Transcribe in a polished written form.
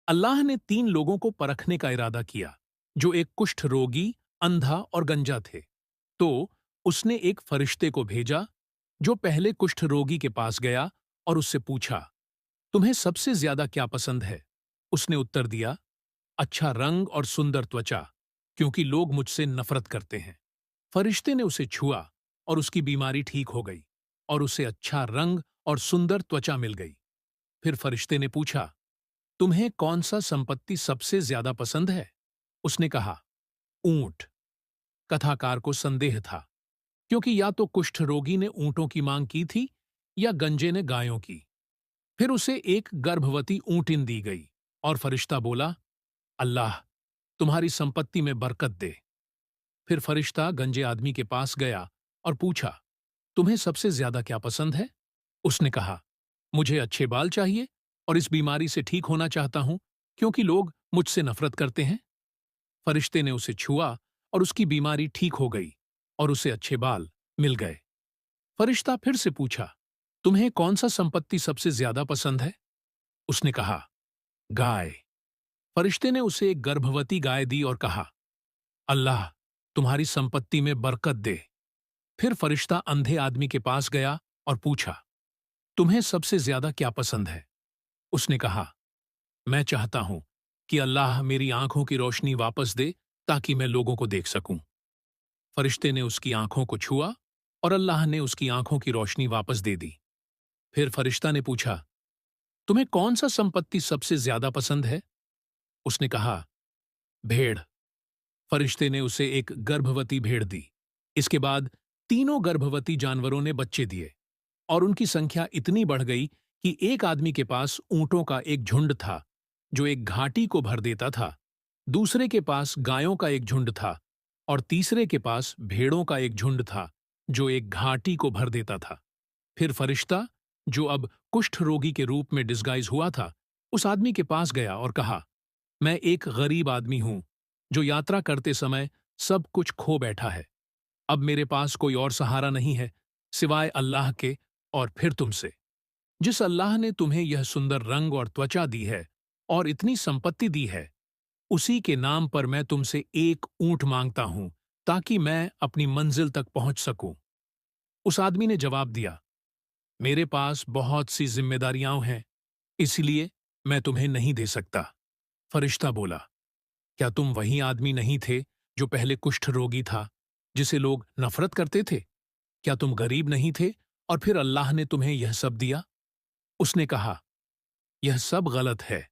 अल्लाह ने 3 लोगों को परखने का इरादा किया, जो एक कुष्ठ रोगी, अंधा और गंजा थे। तो उसने एक फरिश्ते को भेजा, जो पहले कुष्ठ रोगी के पास गया और उससे पूछा, तुम्हें सबसे ज्यादा क्या पसंद है? उसने उत्तर दिया, अच्छा रंग और सुंदर त्वचा, क्योंकि लोग मुझसे नफरत करते हैं। फरिश्ते ने उसे छुआ और उसकी बीमारी ठीक हो गई और उसे अच्छा रंग और सुंदर त्वचा मिल गई। फिर फरिश्ते ने पूछा, तुम्हें कौन सा संपत्ति सबसे ज्यादा पसंद है? उसने कहा, ऊंट। कथाकार को संदेह था, क्योंकि या तो कुष्ठ रोगी ने ऊंटों की मांग की थी या गंजे ने गायों की। फिर उसे एक गर्भवती ऊंटिन दी गई और फरिश्ता बोला, अल्लाह तुम्हारी संपत्ति में बरकत दे। फिर फरिश्ता गंजे आदमी के पास गया और पूछा, तुम्हें सबसे ज्यादा क्या पसंद है? उसने कहा, मुझे अच्छे बाल चाहिए और इस बीमारी से ठीक होना चाहता हूं, क्योंकि लोग मुझसे नफरत करते हैं। फरिश्ते ने उसे छुआ और उसकी बीमारी ठीक हो गई और उसे अच्छे बाल मिल गए। फरिश्ता फिर से पूछा, तुम्हें कौन सा संपत्ति सबसे ज्यादा पसंद है? उसने कहा, गाय। फरिश्ते ने उसे एक गर्भवती गाय दी और कहा, अल्लाह तुम्हारी संपत्ति में बरकत दे। फिर फरिश्ता अंधे आदमी के पास गया और पूछा, तुम्हें सबसे ज्यादा क्या पसंद है? उसने कहा, मैं चाहता हूं कि अल्लाह मेरी आंखों की रोशनी वापस दे, ताकि मैं लोगों को देख सकूं। फरिश्ते ने उसकी आंखों को छुआ और अल्लाह ने उसकी आंखों की रोशनी वापस दे दी। फिर फरिश्ता ने पूछा, तुम्हें कौन सा संपत्ति सबसे ज्यादा पसंद है? उसने कहा, भेड़। फरिश्ते ने उसे एक गर्भवती भेड़ दी। इसके बाद तीनों गर्भवती जानवरों ने बच्चे दिए और उनकी संख्या इतनी बढ़ गई कि एक आदमी के पास ऊंटों का एक झुंड था, जो एक घाटी को भर देता था। दूसरे के पास गायों का एक झुंड था और तीसरे के पास भेड़ों का एक झुंड था, जो एक घाटी को भर देता था। फिर फरिश्ता, जो अब कुष्ठ रोगी के रूप में डिस्गाइज हुआ था, उस आदमी के पास गया और कहा, मैं एक गरीब आदमी हूं, जो यात्रा करते समय सब कुछ खो बैठा है। अब मेरे पास कोई और सहारा नहीं है सिवाय अल्लाह के और फिर तुमसे। जिस अल्लाह ने तुम्हें यह सुंदर रंग और त्वचा दी है और इतनी संपत्ति दी है, उसी के नाम पर मैं तुमसे एक ऊंट मांगता हूं, ताकि मैं अपनी मंजिल तक पहुंच सकूं। उस आदमी ने जवाब दिया, मेरे पास बहुत सी जिम्मेदारियां हैं, इसलिए मैं तुम्हें नहीं दे सकता। फरिश्ता बोला, क्या तुम वही आदमी नहीं थे जो पहले कुष्ठ रोगी था, जिसे लोग नफरत करते थे? क्या तुम गरीब नहीं थे और फिर अल्लाह ने तुम्हें यह सब दिया? उसने कहा, यह सब गलत है।